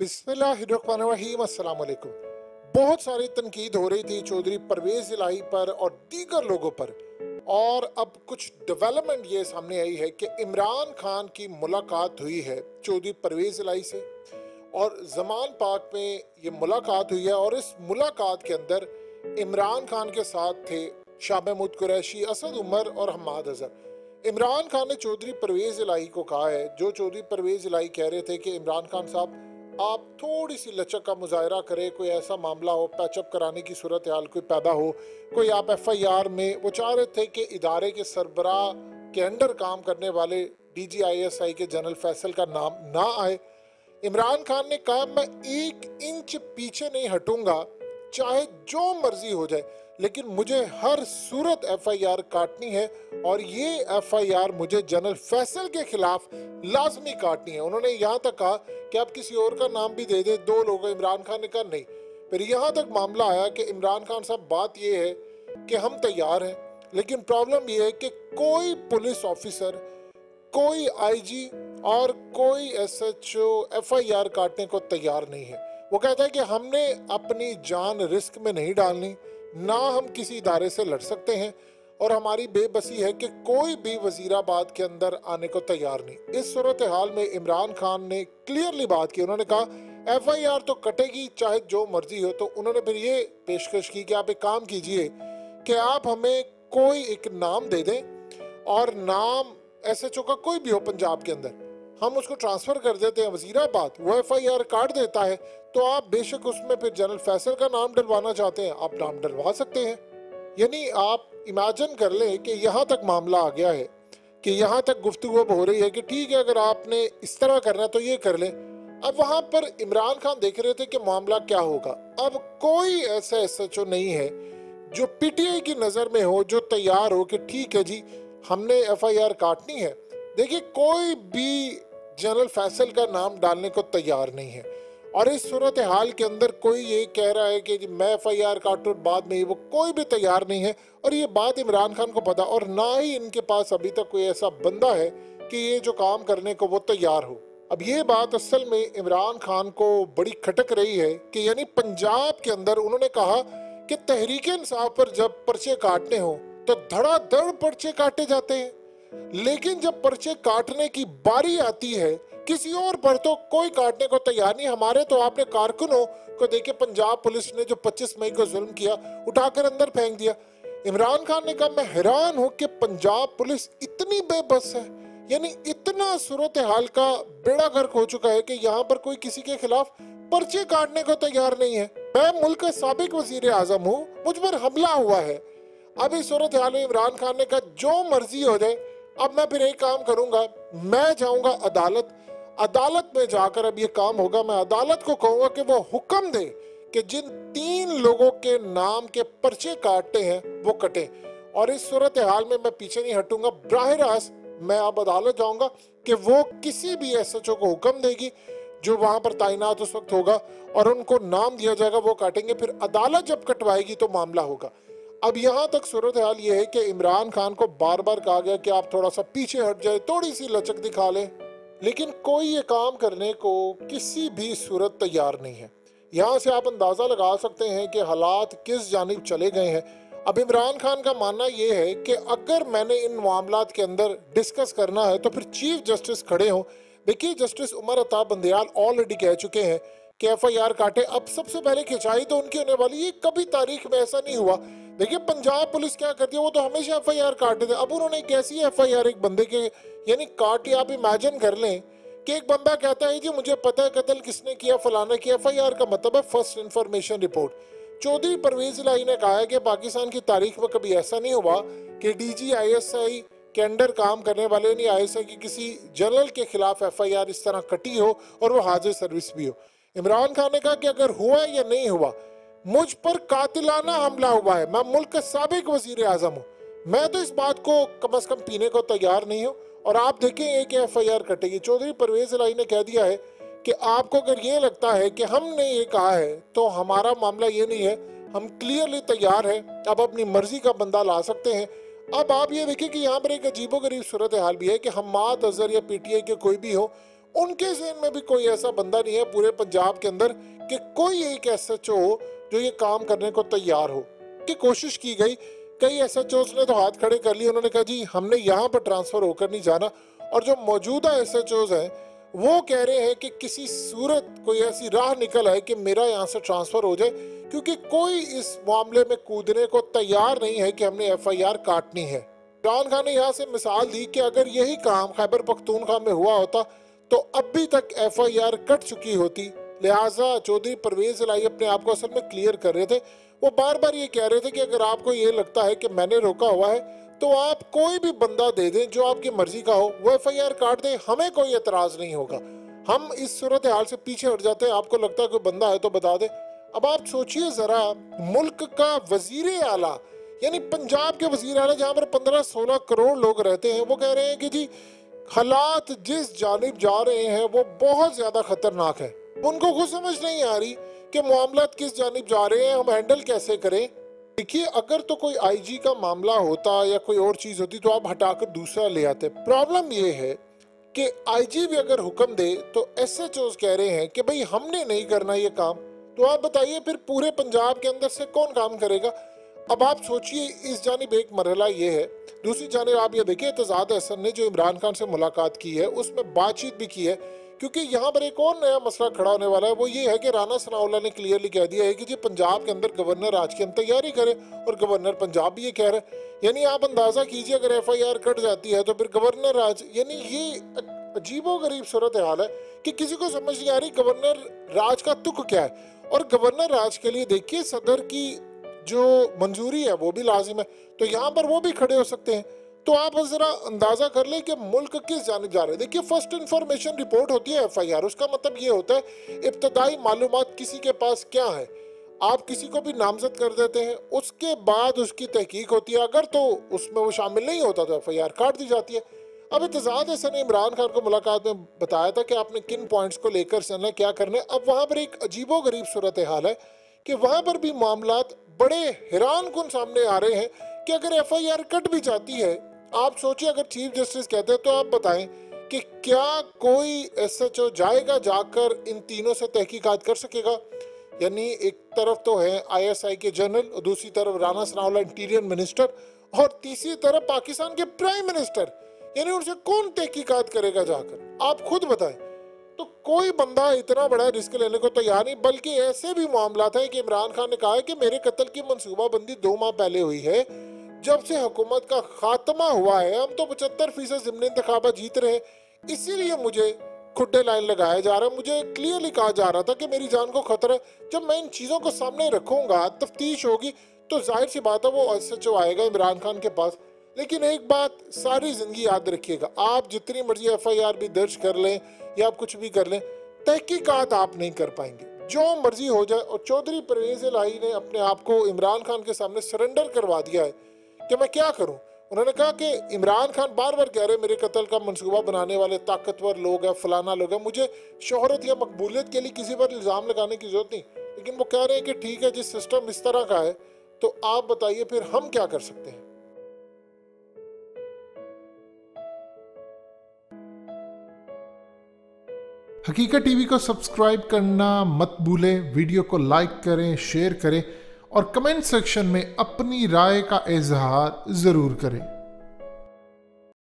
बिस्मिल्लाहिर्रहमानिर्रहीम, अस्सलाम वालेकुम। बहुत सारी तनकीद हो रही थी चौधरी परवेज़ इलाही पर और दीगर लोगों पर, और अब कुछ डेवलपमेंट ये सामने आई है कि इमरान खान की मुलाकात हुई है चौधरी परवेज़ इलाही से, और ज़मान पाक में ये मुलाकात हुई है। और इस मुलाकात के अंदर इमरान खान के साथ थे शाह महमूद कुरैशी, असद उमर और हम्माद अज़हर। इमरान खान ने चौधरी परवेज़ इलाही को कहा है, जो चौधरी परवेज़ इलाही कह रहे थे कि इमरान खान साहब आप थोड़ी सी लचक का मुजाहरा करें, कोई ऐसा मामला हो, पैचअप कराने की सूरत हाल कोई पैदा हो, कोई आप FIR में, वो चाह रहे थे कि इदारे के सरबराह के अंडर काम करने वाले DGISI के जनरल फैसल का नाम ना आए। इमरान खान ने कहा मैं 1 इंच पीछे नहीं हटूंगा, चाहे जो मर्जी हो जाए, लेकिन मुझे हर सूरत FIR काटनी है, और ये FIR मुझे जनरल फैसल के खिलाफ लाजमी काटनी है। उन्होंने यहाँ तक कहा कि आप किसी और का नाम भी दे दे, 2 लोग। इमरान खान ने कहा नहीं। फिर यहाँ तक मामला आया कि इमरान खान साहब बात ये है कि हम तैयार हैं, लेकिन प्रॉब्लम ये है कि कोई पुलिस ऑफिसर, कोई IG और कोई SHO FIR काटने को तैयार नहीं है। वो कहता है कि हमने अपनी जान रिस्क में नहीं डालनी, ना हम किसी इदारे से लड़ सकते हैं, और हमारी बेबसी है कि कोई भी वजीराबाद के अंदर आने को तैयार नहीं। इस सूरत हाल में इमरान खान ने क्लियरली बात की। उन्होंने कहा FIR तो कटेगी चाहे जो मर्जी हो। तो उन्होंने फिर ये पेशकश की कि आप एक काम कीजिए कि आप हमें कोई एक नाम दे दें, और नाम SHO का कोई भी हो पंजाब के अंदर, हम उसको ट्रांसफर कर देते हैं वजीराबाद, वो FIR काट देता है, तो आप बेशक उसमें फिर जनरल फैसल का नाम डलवाना चाहते हैं, आप नाम डलवा सकते हैं। यानी आप इमेजिन कर लें कि यहाँ तक मामला आ गया है कि यहाँ तक गुफ्तगू अब हो रही है कि ठीक है, अगर आपने इस तरह करना है तो ये कर लें। अब वहाँ पर इमरान खान देख रहे थे कि मामला क्या होगा। अब कोई ऐसा SHO नहीं है जो PTI की नज़र में हो, जो तैयार हो कि ठीक है जी हमने FIR काटनी है। देखिए, कोई भी जनरल फैसल का नाम डालने को तैयार नहीं है, और इस सूरत हाल के अंदर कोई ये कह रहा है कि मैं FIR काटूं बाद में, वो कोई भी तैयार नहीं है। और ये बात इमरान खान को पता, और ना ही इनके पास अभी तक कोई ऐसा बंदा है कि ये जो काम करने को वो तैयार हो। अब ये बात असल में इमरान खान को बड़ी खटक रही है कि यानी पंजाब के अंदर उन्होंने कहा कि तहरीक-ए-इंसाफ पर जब पर्चे काटने हो तो धड़ाधड़ पर्चे काटे जाते हैं, लेकिन जब पर्चे काटने की बारी आती है किसी और पर तो कोई काटने को तैयार नहीं। हमारे तो आपने कारकुनों को देखे, पंजाब पुलिस ने जो 25 मई को जुल्म किया, उठाकर अंदर फेंक दिया। इमरान खान ने कहा मैं हैरान हूं कि पंजाब पुलिस इतनी बेबस है, यानी इतना सूरत हाल का बेड़ा गर्क हो चुका है कि यहाँ पर कोई किसी के खिलाफ पर्चे काटने को तैयार नहीं है। मैं मुल्क का साबिक वजीर आजम हूँ, मुझ पर हमला हुआ है। अब इस सूरत हाल में इमरान खान ने कहा जो मर्जी हो जाए, अब मैं फिर एक काम करूंगा, मैं जाऊंगा अदालत, अदालत में जाकर अब ये काम होगा। मैं अदालत को कहूंगा कि वो हुक्म दे कि जिन 3 लोगों के नाम के पर्चे काटते हैं वो कटें, और इस सूरत हाल में मैं पीछे नहीं हटूंगा। बराह रास्त मैं अब अदालत जाऊंगा कि वो किसी भी SHO को हुक्म देगी जो वहां पर तैनात उस वक्त होगा, और उनको नाम दिया जाएगा, वो काटेंगे। फिर अदालत जब कटवाएगी तो मामला होगा। अब यहाँ तक सूरत हाल ये है कि इमरान खान को बार बार कहा गया कि आप थोड़ा सा पीछे हट जाए, थोड़ी सी लचक दिखा लें, लेकिन कोई ये काम करने को किसी भी सूरत तैयार नहीं है। यहाँ से आप अंदाज़ा लगा सकते हैं कि हालात किस जानिब चले गए हैं। अब इमरान खान का मानना ये है कि अगर मैंने इन मामलात के अंदर डिस्कस करना है तो फिर चीफ जस्टिस खड़े हों। देखिए, जस्टिस उमर अता बंदयाल ऑलरेडी कह चुके हैं कि FIR काटे। अब सबसे पहले खिंचाई तो उनकी होने वाली, ये कभी तारीख में ऐसा नहीं हुआ। देखिए, पंजाब पुलिस क्या करती है, वो तो हमेशा FIR काटते थे। अब उन्होंने एक ऐसी FIR एक बंदे के यानी काट लिया। आप इमेजिन कर लें कि एक बंदा कहता है जी मुझे पता है कत्ल किसने किया, फलाना किया। FIR का मतलब है first information report. Chaudhry Parvez Elahi ने कहा है कि पाकिस्तान की तारीख में कभी ऐसा नहीं हुआ कि DGISI के अंडर काम करने वाले नहीं, ISI की किसी जनरल के खिलाफ FIR इस तरह कटी हो और वो हाजिर सर्विस भी हो। इमरान खान ने कहा कि अगर हुआ या नहीं हुआ, मुझ पर कातिलाना हमला हुआ है, मैं मुल्क का साबिक वजीर आजम हूँ, मैं तो इस बात को कम अज कम पीने को तैयार नहीं हूँ। और आप देखें कि FIR कटेगी। चौधरी परवेज़ इलाही ने कह दिया है कि आपको अगर ये लगता है कि हमने ये कहा है तो हमारा मामला ये नहीं है, हम क्लियरली तैयार है, अब अपनी मर्जी का बंदा ला सकते हैं। अब आप ये देखिए कि यहाँ पर एक अजीबोगरीब सूरत हाल भी है कि हम्माद अज़हर या PTI के कोई भी हो, उनके ज़हन में भी कोई ऐसा बंदा नहीं है पूरे पंजाब के अंदर कि कोई एक एसएचओ हो जो ये काम करने को तैयार हो। कि कोशिश की गई, कई एसएचओस ने तो हाथ खड़े कर लिए, उन्होंने कहा जी हमने यहाँ पर ट्रांसफर होकर नहीं जाना। और जो मौजूदा एसएचओस हैं वो कह रहे हैं कि किसी सूरत कोई ऐसी राह निकल आए कि मेरा यहाँ से ट्रांसफर हो जाए, क्योंकि कोई इस मामले में कूदने को तैयार नहीं है कि हमने एफआईआर काटनी है। इमरान खान ने यहाँ से मिसाल दी कि अगर यही काम खैबर पख्तूनख्वा में हुआ होता तो अभी तक एफआईआर कट चुकी होती। लिहाजा चौधरी परवेज इलाही अपने आप को असल में क्लियर कर रहे थे। वो बार बार ये कह रहे थे कि अगर आपको ये लगता है कि मैंने रोका हुआ है तो आप कोई भी बंदा दे दें जो आपकी मर्जी का हो, वो एफआईआर काट दे, हमें कोई एतराज नहीं होगा। हम इस सूरत हाल से पीछे हट जाते हैं। आपको लगता है कोई बंदा है तो बता दे। अब आप सोचिए जरा, मुल्क का वजीर आला यानी पंजाब के वजीर आला जहाँ पर 15-16 करोड़ लोग रहते हैं, वो कह रहे हैं कि जी हालात जिस जानिब जा रहे हैं वो बहुत ज्यादा खतरनाक है। उनको खुद समझ नहीं आ रही कि मामलात किस जानिब जा रहे हैं, हम हैंडल कैसे करें। देखिए, अगर तो कोई आईजी का मामला होता या कोई और चीज होती तो आप हटाकर दूसरा ले आते। प्रॉब्लम ये है कि आईजी भी अगर हुक्म दे तो एसएचओस कह रहे हैं कि भाई हमने नहीं करना ये काम, तो आप बताइए फिर पूरे पंजाब के अंदर से कौन काम करेगा। अब आप सोचिए, इस जानिब एक मरहला ये है, दूसरी जानिब आप ये देखिए एतजाद अहसन ने जो इमरान खान से मुलाकात की है उसमें बातचीत भी की है, क्योंकि यहाँ पर एक और नया मसला खड़ा होने वाला है। वो ये है कि राना सनाउल्लाह ने क्लियरली कह दिया है कि जी पंजाब के अंदर गवर्नर आज की हम तैयारी करें, और गवर्नर पंजाब भी ये कह रहा है। यानी आप अंदाजा कीजिए अगर एफआईआर कट जाती है तो फिर गवर्नर राज, यानी ये अजीबो गरीब सूरत हाल है कि किसी को समझ नहीं आ रही गवर्नर राज का तुक क्या है। और गवर्नर राज के लिए देखिए सदर की जो मंजूरी है वो भी लाजिम है, तो यहाँ पर वो भी खड़े हो सकते हैं। तो आप जरा अंदाजा कर ले कि मुल्क किस जानिब जा रहे हैं। देखिए, फर्स्ट इंफॉर्मेशन रिपोर्ट होती है एफआईआर, उसका मतलब ये होता है इब्तदाई मालूमात किसी के पास क्या है, आप किसी को भी नामजद कर देते हैं, उसके बाद उसकी तहकीक होती है। अगर तो उसमें वो शामिल नहीं होता तो एफआईआर काट दी जाती है। अब एतजाद अहसन ने इमरान खान को मुलाकात में बताया था कि आपने किन पॉइंट्स को लेकर चलना, क्या करना है। अब वहाँ पर एक अजीबो गरीब सूरत हाल है कि वहाँ पर भी मामलात बड़े हैरान कुन सामने आ रहे हैं कि अगर एफआईआर कट भी जाती है, आप सोचिए अगर चीफ जस्टिस कहते हैं तो आप बताएं कि क्या कोई एसएचओ जाएगा, जाकर इन तीनों से तहकीकात कर सकेगा। यानी एक तरफ तो है आईएसआई के जनरल, और दूसरी तरफ राना सनाउल्लाह इंटीरियर मिनिस्टर, और तीसरी तरफ पाकिस्तान के प्राइम मिनिस्टर। यानी उनसे कौन तहकीकात करेगा जाकर, आप खुद बताएं। तो कोई बंदा इतना बड़ा रिस्क लेने को तैयार नहीं। बल्कि ऐसे भी मामला है कि इमरान खान ने कहा है कि मेरे कत्ल की मनसूबाबंदी 2 माह पहले हुई है, जब से हुकूमत का खात्मा हुआ है हम तो 75% ज़िमनी इंतखाबात जीत रहे हैं, इसीलिए मुझे खुड्डे लाइन लगाया जा रहा है। मुझे क्लियरली कहा जा रहा था कि मेरी जान को खतरा है। जब मैं इन चीज़ों को सामने रखूंगा, तफ्तीश होगी, तो जाहिर सी बात है वो एसएचओ आएगा इमरान खान के पास। लेकिन एक बात सारी जिंदगी याद रखिएगा, आप जितनी मर्जी एफआईआर भी दर्ज कर लें या आप कुछ भी कर लें, तहकीकात आप नहीं कर पाएंगे, जो मर्जी हो जाए। और चौधरी परवेज इलाही ने अपने आप को इमरान खान के सामने सरेंडर करवा दिया है कि मैं क्या करूं। उन्होंने कहा कि इमरान खान बार बार कह रहे मेरे कत्ल का मंसूबा बनाने वाले ताकतवर लोग हैं, फलाना लोग हैं, मुझे शोहरत या मकबूलियत के लिए किसी पर इल्ज़ाम लगाने की जरूरत नहीं। लेकिन वो कह रहे हैं कि ठीक है, जिस सिस्टम इस तरह का है तो आप बताइए फिर हम क्या कर सकते हैं। हकीकत टीवी को सब्सक्राइब करना मत भूलें, वीडियो को लाइक करें, शेयर करें और कमेंट सेक्शन में अपनी राय का इजहार ज़रूर करें।